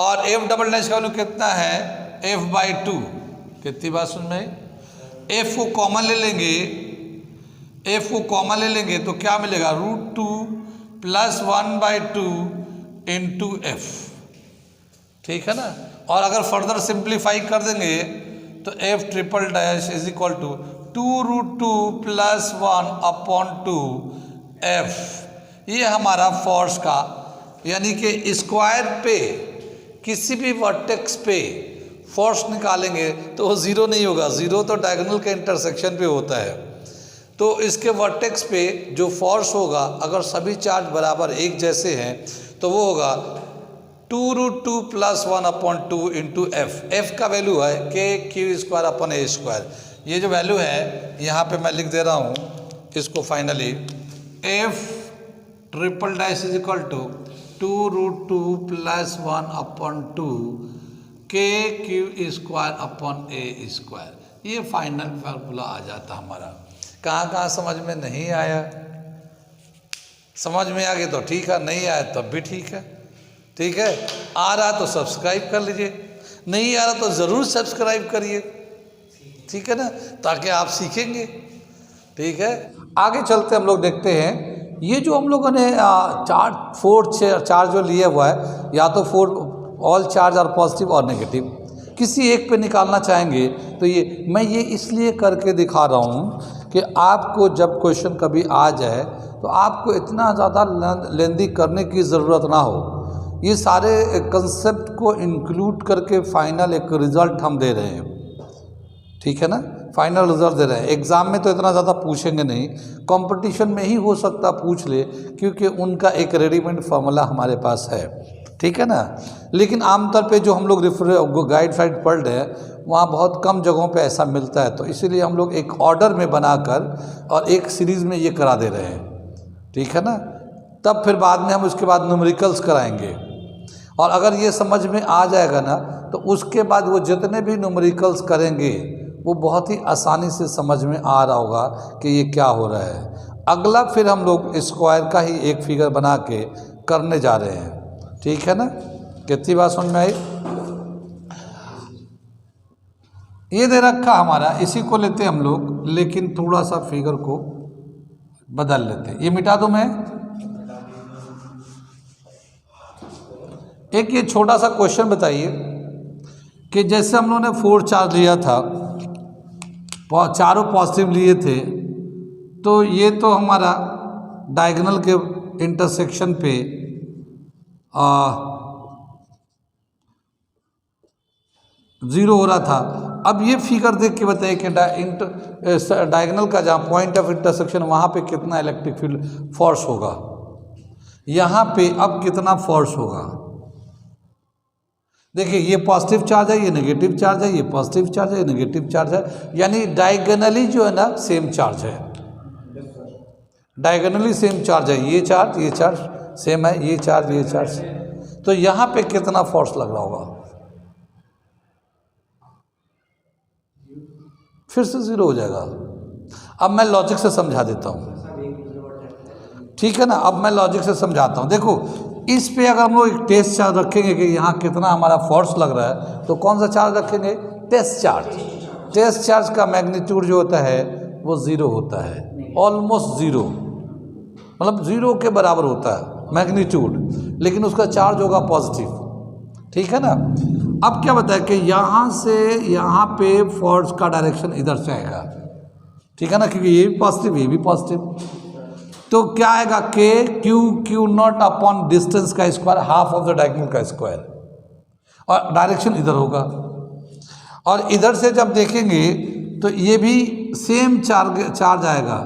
और F डबल डैश का वैल्यू कितना है F/2। कितनी बात सुन में, F को कॉमन ले लेंगे, F को कॉमन ले लेंगे तो क्या मिलेगा, √2 प्लस 1/2 इंटू F, ठीक है ना। और अगर फर्दर सिंप्लीफाई कर देंगे तो F triple dash is equal to 2√2 plus 1/2F। ये हमारा फोर्स का, यानी कि स्क्वायर पे किसी भी वर्टेक्स पे फोर्स निकालेंगे तो वो ज़ीरो नहीं होगा, ज़ीरो तो डायगोनल के इंटरसेक्शन पे होता है। तो इसके वर्टेक्स पे जो फोर्स होगा, अगर सभी चार्ज बराबर एक जैसे हैं तो वो होगा 2√2 प्लस 1/2 इंटू F। F का वैल्यू है K Q square upon a²। ये जो वैल्यू है यहाँ पे मैं लिख दे रहा हूँ इसको finally, F triple dash is equal to 2√2 plus 1/2 K Q square upon a²। ये फाइनल फार्मूला आ जाता हमारा। कहाँ कहाँ समझ में नहीं आया, समझ में आ गया तो ठीक है, नहीं आया तब भी ठीक है, ठीक है। आ रहा तो सब्सक्राइब कर लीजिए, नहीं आ रहा तो ज़रूर सब्सक्राइब करिए। ठीक है ना, ताकि आप सीखेंगे। ठीक है, आगे चलते हम लोग देखते हैं ये जो हम लोगों ने चार्ज जो लिया हुआ है, या तो ऑल चार्ज और पॉजिटिव और नेगेटिव, किसी एक पे निकालना चाहेंगे तो ये मैं ये इसलिए करके दिखा रहा हूँ कि आपको जब क्वेश्चन कभी आ जाए तो आपको इतना ज़्यादा लेंदी करने की ज़रूरत ना हो। ये सारे कंसेप्ट को इंक्लूड करके फाइनल एक रिज़ल्ट हम दे रहे हैं, ठीक है ना, फाइनल रिजल्ट दे रहे हैं। एग्ज़ाम में तो इतना ज़्यादा पूछेंगे नहीं, कंपटीशन में ही हो सकता पूछ ले, क्योंकि उनका एक रेडीमेड फार्मूला हमारे पास है, ठीक है ना। लेकिन आमतौर पे जो हम लोग गाइड साइड पढ़ रहे हैं वहाँ बहुत कम जगहों पे ऐसा मिलता है, तो इसीलिए हम लोग एक ऑर्डर में बनाकर और एक सीरीज़ में ये करा दे रहे हैं, ठीक है ना। तब फिर बाद में हम उसके बाद न्यूमेरिकल्स कराएंगे, और अगर ये समझ में आ जाएगा ना तो उसके बाद वो जितने भी न्यूमेरिकल्स करेंगे वो बहुत ही आसानी से समझ में आ रहा होगा कि ये क्या हो रहा है। अगला फिर हम लोग स्क्वायर का ही एक फिगर बना के करने जा रहे हैं, ठीक है ना। कितनी बात समझ में आई? ये दे रखा हमारा, इसी को लेते हम लोग, लेकिन थोड़ा सा फिगर को बदल लेते हैं। ये मिटा दूं मैं। एक ये छोटा सा क्वेश्चन बताइए कि जैसे हम लोगों ने 4 चार्ज लिया था, चारों पॉजिटिव लिए थे, तो ये तो हमारा डायगोनल के इंटरसेक्शन पे ज़ीरो हो रहा था। अब ये फिगर देख के बताइए कि डायगोनल का जहाँ पॉइंट ऑफ इंटरसेक्शन वहाँ पे कितना इलेक्ट्रिक फील्ड फोर्स होगा, यहाँ पे अब कितना फोर्स होगा। देखिए ये पॉजिटिव चार्ज है, ये नेगेटिव चार्ज है, ये पॉजिटिव चार्ज है, ये नेगेटिव चार्ज है, यानी डायगोनली जो है ना सेम चार्ज है, डायगोनली सेम चार्ज है। ये चार्ज सेम है, ये चार्ज, तो यहाँ पे कितना फोर्स लग रहा होगा? फिर से ज़ीरो हो जाएगा। अब मैं लॉजिक से समझा देता हूँ, ठीक है ना। अब मैं लॉजिक से समझाता हूँ। देखो इस पे अगर हम लोग एक टेस्ट चार्ज रखेंगे कि यहाँ कितना हमारा फोर्स लग रहा है, तो कौन सा चार्ज रखेंगे? Test charge. टेस्ट चार्ज का मैग्नीट्यूड जो होता है वो ज़ीरो होता है, ऑलमोस्ट ज़ीरो, मतलब ज़ीरो के बराबर होता है मैग्नीट्यूड, लेकिन उसका चार्ज होगा पॉजिटिव, ठीक है ना। अब क्या बताया कि यहाँ से यहाँ पे फोर्स का डायरेक्शन इधर से आएगा, ठीक है ना, क्योंकि ये भी पॉजिटिव, ये भी पॉजिटिव, तो क्या आएगा? क्यू नॉट अपॉन डिस्टेंस का square, half of the diagonal का स्क्वायर, और डायरेक्शन इधर होगा। और इधर से जब देखेंगे तो ये भी सेम चार्ज आएगा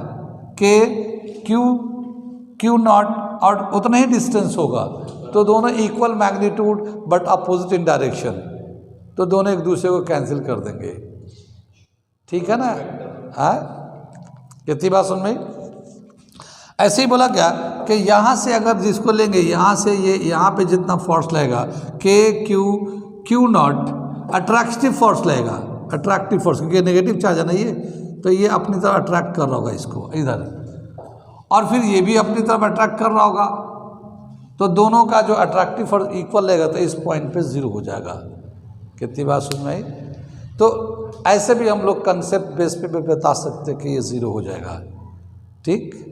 क्यू नॉट, और उतना ही डिस्टेंस होगा, तो दोनों equal magnitude but opposite in direction, तो दोनों एक दूसरे को कैंसिल कर देंगे, ठीक है ना। हाँ, कितनी बात सुन में? ऐसे ही बोला क्या कि यहाँ से अगर जिसको लेंगे, यहाँ से ये यहाँ पे जितना फोर्स लगेगा क्यू नॉट अट्रैक्टिव फोर्स लगेगा, अट्रैक्टिव फोर्स, क्योंकि नेगेटिव चार्ज है ना ये, तो ये अपनी तरफ अट्रैक्ट कर रहा होगा इसको इधर, और फिर ये भी अपनी तरफ अट्रैक्ट कर रहा होगा, तो दोनों का जो अट्रैक्टिव फोर्स इक्वल लगेगा, तो इस पॉइंट पे ज़ीरो हो जाएगा। कितनी बात सुन में आई? तो ऐसे भी हम लोग कंसेप्ट बेस पे बता सकते कि ये ज़ीरो हो जाएगा, ठीक।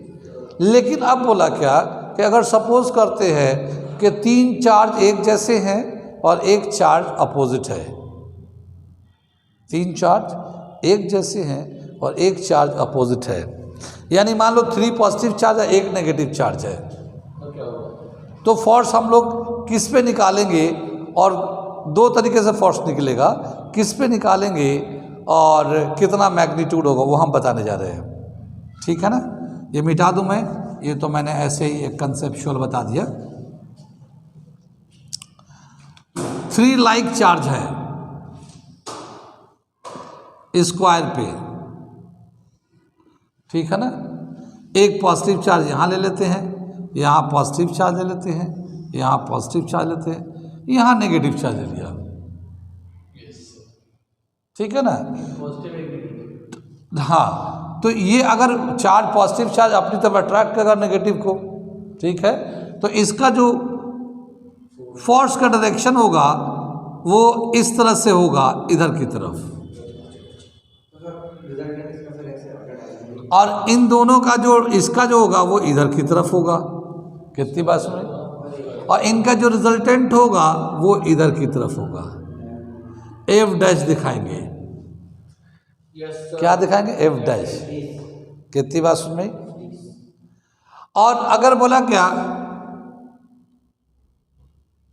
लेकिन अब बोला क्या कि अगर सपोज करते हैं कि 3 चार्ज एक जैसे हैं और एक चार्ज अपोजिट है, 3 चार्ज एक जैसे हैं और एक चार्ज अपोजिट है, यानी मान लो 3 पॉजिटिव चार्ज है, 1 नेगेटिव चार्ज है, तो फोर्स हम लोग किस पे निकालेंगे? और 2 तरीके से फोर्स निकलेगा, किस पे निकालेंगे और कितना मैग्नीट्यूड होगा वो हम बताने जा रहे हैं, ठीक है ना। ये मिटा दूं मैं, ये तो मैंने ऐसे ही एक कंसेप्चुअल बता दिया। 3 लाइक चार्ज है स्क्वायर पे, ठीक है ना। एक पॉजिटिव चार्ज यहाँ ले लेते हैं, यहाँ पॉजिटिव चार्ज ले लेते हैं, यहाँ पॉजिटिव चार्ज लेते हैं, यहाँ नेगेटिव चार्ज ले लिया, ठीक है ना। हाँ, तो ये अगर चार्ज पॉजिटिव चार्ज अपनी तरफ अट्रैक्ट करेगा नेगेटिव को, ठीक है, तो इसका जो फोर्स का डायरेक्शन होगा वो इस तरह से होगा, इधर की तरफ, और इन दोनों का जो इसका जो होगा वो इधर की तरफ होगा, कितनी बात सुन रहे, और इनका जो रिजल्टेंट होगा वो इधर की तरफ होगा। एफ डैश दिखाएंगे, क्या दिखाएंगे, एफ डैश, कितनी बात सुन रही। और अगर बोला क्या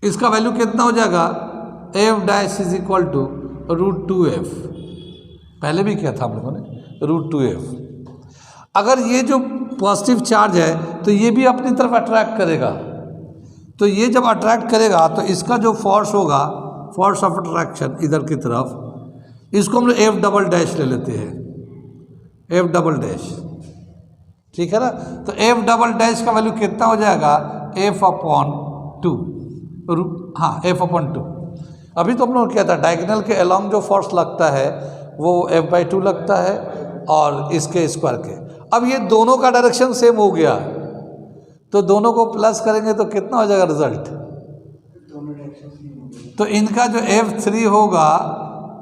इसका वैल्यू कितना हो जाएगा, F dash is equal to √2f, पहले भी किया था हम लोगों ने, √2f। अगर ये जो पॉजिटिव चार्ज है तो ये भी अपनी तरफ अट्रैक्ट करेगा, तो ये जब अट्रैक्ट करेगा तो इसका जो फोर्स होगा, फोर्स ऑफ अट्रैक्शन इधर की तरफ, इसको हम लोग एफ डबल डैश ले लेते हैं, एफ डबल डैश, ठीक है ना। तो एफ डबल डैश का वैल्यू कितना हो जाएगा, f/2, हाँ f/2। अभी तो हम लोग क्या था, डायगोनल के अलोंग जो फोर्स लगता है वो f/2 लगता है और इसके स्क्वायर के। अब ये दोनों का डायरेक्शन सेम हो गया तो दोनों को प्लस करेंगे तो कितना हो जाएगा रिजल्ट, तो इनका जो F3 होगा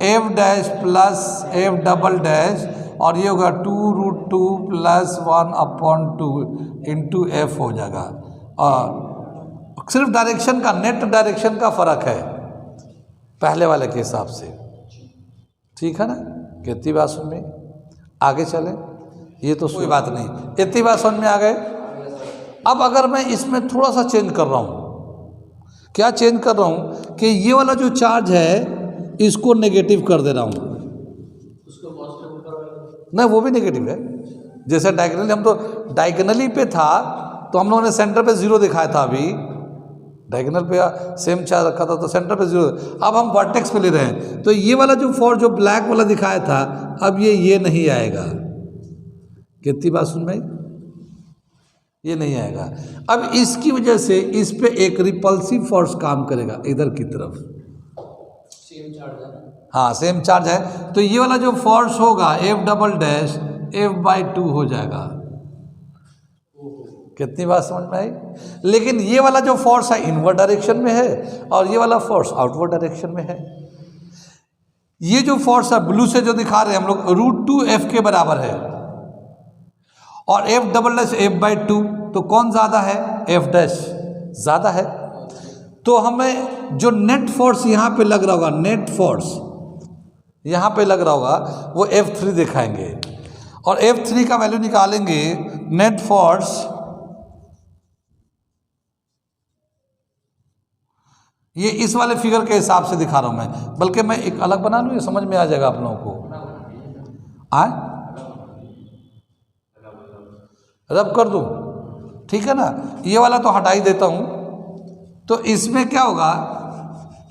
F dash plus F double dash, और ये होगा 2√2 + 1/2 इंटू F हो जाएगा। और सिर्फ डायरेक्शन का, नेट डायरेक्शन का फर्क है पहले वाले के हिसाब से, ठीक है ना। कितनी बात सुन में, आगे चले, ये तो कोई बात नहीं, इतनी बात समझ में आ गए। अब अगर मैं इसमें थोड़ा सा चेंज कर रहा हूँ, क्या चेंज कर रहा हूँ कि ये वाला जो चार्ज है इसको नेगेटिव कर दे रहा हूँ, नहीं वो भी नेगेटिव है। जैसे डायगोनली, हम तो डायगोनली पे था तो हम लोगों ने सेंटर पे 0 दिखाया था, अभी डायगोनल पे सेम चार्ज रखा था तो सेंटर पे 0। अब हम वर्टेक्स पे ले रहे हैं तो ये वाला जो फोर्स जो ब्लैक वाला दिखाया था, अब ये नहीं आएगा। कितनी बात सुन भाई, ये नहीं आएगा। अब इसकी वजह से इस पे एक रिपल्सिव फोर्स काम करेगा इधर की तरफ, सेम चार्ज है, हाँ सेम चार्ज है, तो ये वाला जो फोर्स होगा F डबल डैश F/2 हो जाएगा। कितनी बात समझ में आई। लेकिन ये वाला जो फोर्स है इनवर्ड डायरेक्शन में है और ये वाला फोर्स आउटवर्ड डायरेक्शन में है। ये जो फोर्स है ब्लू से जो दिखा रहे हैं हम लोग, √2f के बराबर है, और F डबल डैश F/2, तो कौन ज़्यादा है, F डैश ज़्यादा है। तो हमें जो नेट फोर्स यहाँ पे लग रहा होगा, नेट फोर्स यहाँ पे लग रहा होगा, वो F3 दिखाएंगे, और F3 का वैल्यू निकालेंगे। नेट फोर्स ये इस वाले फिगर के हिसाब से दिखा रहा हूँ मैं, बल्कि मैं एक अलग बना लूँ, ये समझ में आ जाएगा आप लोगों को। आए रब कर दूँ, ठीक है ना। ये वाला तो हटा ही देता हूँ। तो इसमें क्या होगा,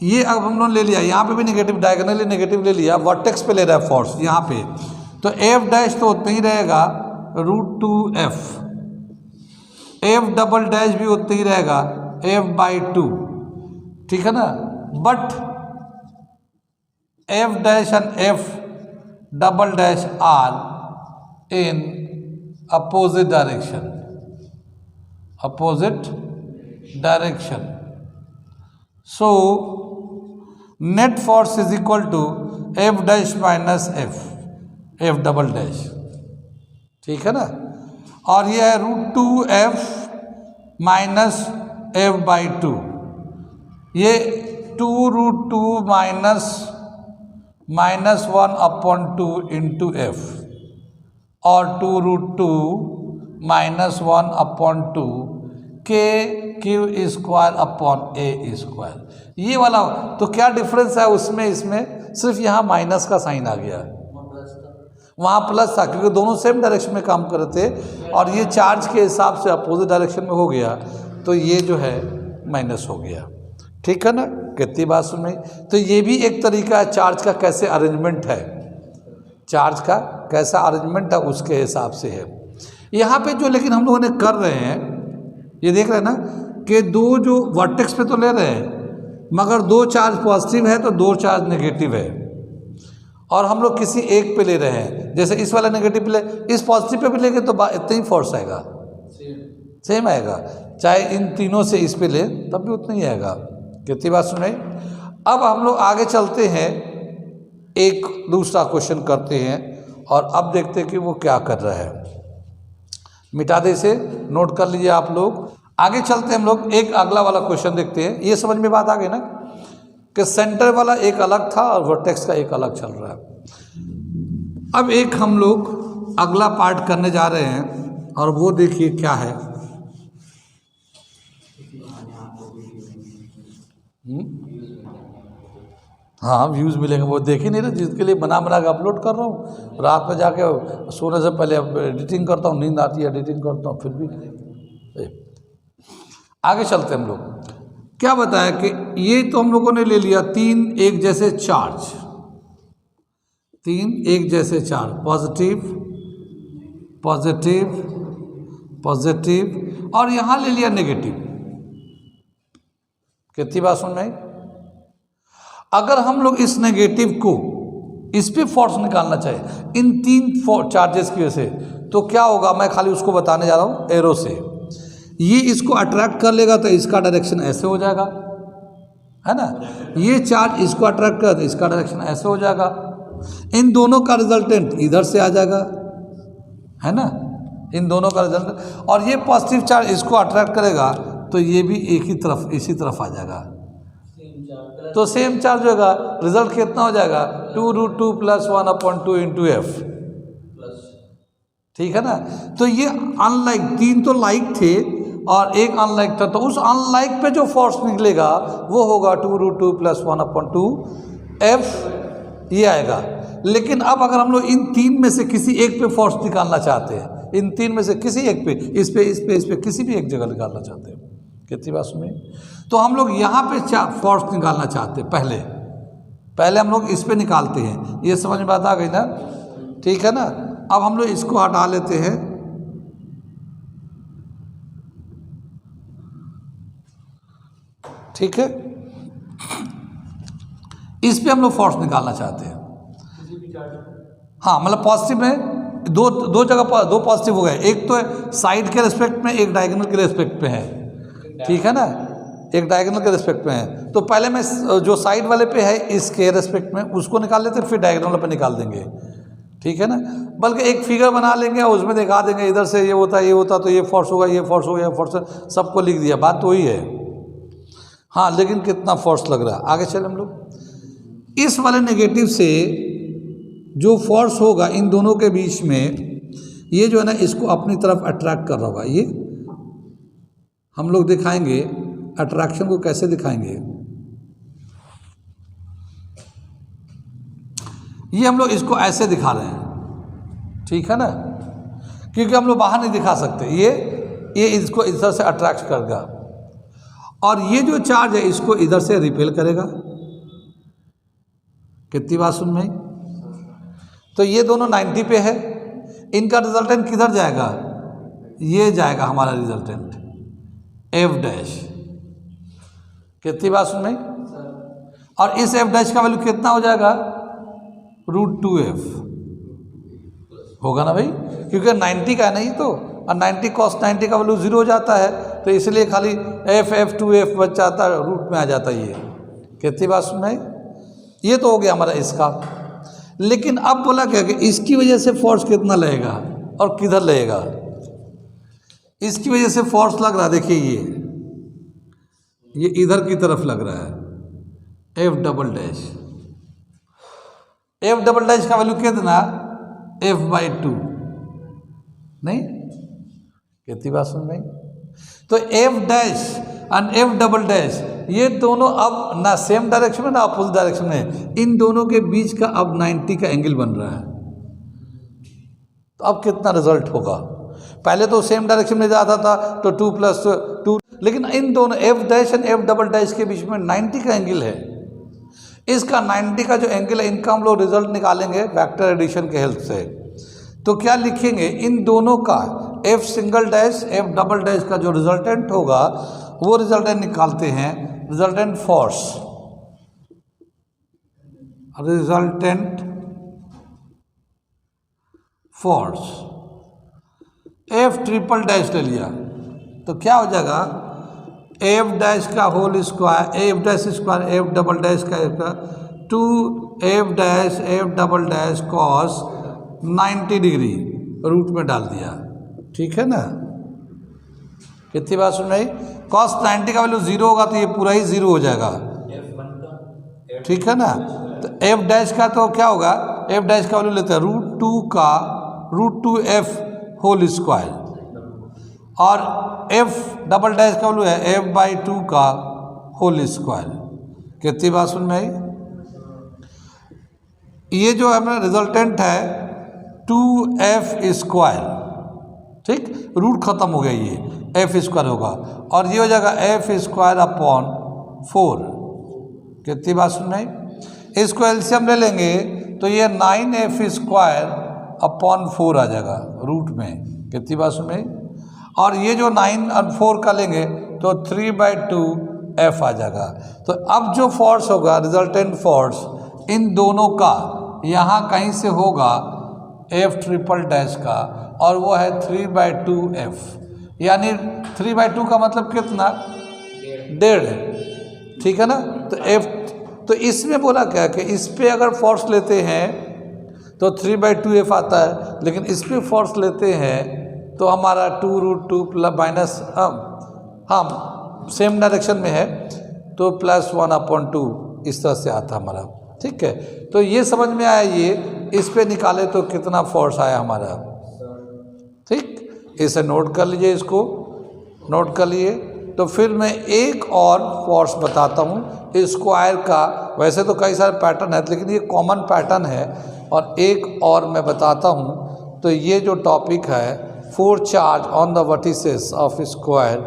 ये अब हम लोगों ने ले लिया, यहाँ पे भी नेगेटिव, डायगोनली नेगेटिव ले लिया, वर्टेक्स पे ले रहा है फोर्स यहाँ पे, तो F डैश तो उतना ही रहेगा √2f, F डबल डैश भी उतना ही रहेगा F/2, ठीक है ना। But F dash and F double dash are in opposite direction, opposite direction. So net force is equal to F dash minus F double dash, ठीक है ना। और ये है √2f माइनस F/2, ये 2√2 माइनस 1/2 इंटू F, और 2√2 minus 1/2 K⁴/A²। ये वाला तो क्या डिफरेंस है उसमें, इसमें सिर्फ यहाँ माइनस का साइन आ गया, वहाँ प्लस था, क्योंकि दोनों सेम डायरेक्शन में काम कर रहे थे, और ये चार्ज के हिसाब से अपोजिट डायरेक्शन में हो गया, तो ये जो है माइनस हो गया, ठीक है ना। कितनी बात सुन रही। तो ये भी एक तरीका है चार्ज का कैसे अरेंजमेंट है, चार्ज का कैसा अरेंजमेंट है उसके हिसाब से है यहाँ पे जो। लेकिन हम लोगों ने कर रहे हैं, ये देख रहे हैं ना कि दो जो वर्टेक्स पे तो ले रहे हैं, मगर दो चार्ज पॉजिटिव है तो दो चार्ज नेगेटिव है, और हम लोग किसी एक पे ले रहे हैं। जैसे इस वाला नेगेटिव ले, इस पॉजिटिव पे भी लेंगे तो इतना ही फोर्स आएगा, सेम आएगा, चाहे इन तीनों से इस पे ले तब भी उतना ही आएगा। कितनी बात सुन रही। अब हम लोग आगे चलते हैं, एक दूसरा क्वेश्चन करते हैं, और अब देखते हैं कि वो क्या कर रहा है। मिटा दे, इसे नोट कर लीजिए आप लोग। आगे चलते हैं हम लोग, एक अगला वाला क्वेश्चन देखते हैं। ये समझ में बात आ गई ना कि सेंटर वाला एक अलग था और वर्टेक्स का एक अलग चल रहा है। अब एक हम लोग अगला पार्ट करने जा रहे हैं और वो देखिए क्या है। हाँ, व्यूज़ मिलेंगे, वो देख ही नहीं रहे, जिसके लिए बना के अपलोड कर रहा हूँ। रात में जाके सोने से पहले एडिटिंग करता हूँ, नींद आती है, एडिटिंग करता हूँ, फिर भी आगे चलते हैं हम लोग। क्या बताया कि ये तो हम लोगों ने ले लिया 3 एक जैसे चार्ज, 3 एक जैसे चार्ज, पॉजिटिव पॉजिटिव पॉजिटिव, और यहाँ ले लिया नेगेटिव। कितनी बात सुन में? अगर हम लोग इस नेगेटिव को इस पे फोर्स निकालना चाहे इन 3 चार्जेस की वजह से, तो क्या होगा, मैं खाली उसको बताने जा रहा हूँ एरो से। ये इसको अट्रैक्ट कर लेगा तो इसका डायरेक्शन ऐसे हो जाएगा, है ना। ये चार्ज इसको अट्रैक्ट कर तो इसका डायरेक्शन ऐसे हो जाएगा। इन दोनों का रिजल्टेंट इधर से आ जाएगा, है ना, इन दोनों का रिजल्टेंट। और ये पॉजिटिव चार्ज इसको अट्रैक्ट करेगा तो ये भी एक ही तरफ, इसी तरफ आ जाएगा, तो सेम चार्ज होगा। रिजल्ट कितना हो जाएगा, 2√2 + 1/2 × F, ठीक है ना। तो ये अनलाइक, 3 तो लाइक थे और एक अनलाइक था, तो उस अनलाइक पे जो फोर्स निकलेगा वो होगा 2√2 + 1/2 F, ये आएगा। लेकिन अब अगर हम लोग इन 3 में से किसी एक पे फोर्स निकालना चाहते हैं, इन 3 में से किसी एक पे, इस पे किसी भी एक जगह निकालना चाहते हैं, कितनी बात सुनिए, तो हम लोग यहाँ पे फोर्स निकालना चाहते हैं। पहले हम लोग इस पे निकालते हैं, ये समझ में बात आ गई ना, ठीक है ना। अब हम लोग इसको हटा लेते हैं, ठीक है। इस पे हम लोग फोर्स निकालना चाहते हैं, हाँ, मतलब पॉजिटिव में दो जगह पर 2 पॉजिटिव हो गए, एक तो साइड के रिस्पेक्ट में, एक डायगोनल के रिस्पेक्ट में है, ठीक है ना, एक डायगोनल के रिस्पेक्ट में है। तो पहले मैं जो साइड वाले पे है इसके रिस्पेक्ट में उसको निकाल लेते हैं, फिर डायगोनल पे निकाल देंगे, ठीक है ना। बल्कि एक फिगर बना लेंगे और उसमें दिखा देंगे इधर से ये होता तो ये फोर्स होगा, ये फोर्स होगा, ये फोर्स, सबको लिख दिया, बात तो वही है। हाँ, लेकिन कितना फोर्स लग रहा है, आगे चले हम लोग। इस वाले नेगेटिव से जो फोर्स होगा इन दोनों के बीच में, ये जो है ना इसको अपनी तरफ अट्रैक्ट कर रहा होगा। ये हम लोग दिखाएंगे अट्रैक्शन को, कैसे दिखाएंगे, ये हम लोग इसको ऐसे दिखा रहे हैं, ठीक है ना, क्योंकि हम लोग बाहर नहीं दिखा सकते। ये इसको इधर से अट्रैक्ट करेगा और ये जो चार्ज है इसको इधर से रिपेल करेगा। कितनी बात सुन में? तो ये दोनों 90 पे है, इनका रिजल्टेंट किधर जाएगा, ये जाएगा हमारा रिजल्टेंट F'। कितनी बात सुन में? और इस F' का वैल्यू कितना हो जाएगा, √2F होगा ना भाई, क्योंकि 90 का है नहीं तो, और 90 cos 90 का वैल्यू 0 हो जाता है, तो इसलिए खाली F2F बच जाता है, रूट में आ जाता है ये। कितनी बात सुन में? ये तो हो गया हमारा इसका। लेकिन अब बोला क्या कि इसकी वजह से फोर्स कितना लगेगा और किधर लगेगा। इसकी वजह से फोर्स लग रहा है, देखिए ये इधर की तरफ लग रहा है, F'। F' का वैल्यू कितना, F/2, नहीं? कितनी बात सुन भाई? तो F' और F', ये दोनों अब ना सेम डायरेक्शन में ना अपोजिट डायरेक्शन में, इन दोनों के बीच का अब 90 का एंगल बन रहा है। तो अब कितना रिजल्ट होगा, पहले तो सेम डायरेक्शन में जाता था तो 2 + 2, लेकिन इन दोनों F' और F' के बीच में 90 का एंगल है। इसका 90 का जो एंगल है, इनका हम लोग रिजल्ट निकालेंगे वेक्टर एडिशन के हेल्प से। तो क्या लिखेंगे, इन दोनों का F', F" का जो रिजल्टेंट होगा वो रिजल्टेंट निकालते हैं, resultant force, resultant force F'' ले लिया तो क्या हो जाएगा, F' का होल स्क्वायर, F'² का 2F' F" cos 90 degree root में डाल दिया, ठीक है ना, कितनी बात सुन रही। कॉस 90 का वैल्यू 0 होगा तो ये पूरा ही 0 हो जाएगा, ठीक है ना। तो एफ डैश का तो क्या होगा, एफ डैश का वैल्यू लेते हैं √2 एफ होल स्क्वायर, और एफ डबल डैश का वैल्यू है f/2 का होल स्क्वायर। कितनी बात सुन में आई। ये जो है मेरा रिजल्टेंट है 2f स्क्वायर, ठीक, रूट खत्म हो गया, ये f स्क्वायर होगा और ये हो जाएगा f स्क्वायर अपॉन 4। कितनी बात सुन रही। इसको एलसीएम ले लेंगे तो ये 9f स्क्वायर अपॉन 4 आ जाएगा रूट में। कितनी बात सुन रही। और ये जो 9 और 4 का लेंगे तो 3/2f आ जाएगा। तो अब जो फोर्स होगा, रिजल्टेंट फोर्स इन दोनों का यहाँ कहीं से होगा f ट्रिपल डैश का, और वो है 3/2f, यानी 3/2 का मतलब कितना, 1.5, ठीक है ना। तो f, तो इसमें बोला क्या कि इस पे अगर फोर्स लेते हैं तो 3/2f आता है, लेकिन इस पे फोर्स लेते हैं तो हमारा 2√2 प्लस माइनस, हम सेम डायरेक्शन में है तो +1/2 इस तरह से आता हमारा, ठीक है। तो ये समझ में आया, ये इस पे निकाले तो कितना फोर्स आया हमारा, ठीक। इसे नोट कर लीजिए, इसको नोट कर लिए। तो फिर मैं एक और फोर्स बताता हूँ स्क्वायर का। वैसे तो कई सारे पैटर्न है लेकिन ये कॉमन पैटर्न है, और एक और मैं बताता हूँ। तो ये जो टॉपिक है 4 charge on the vertices of square,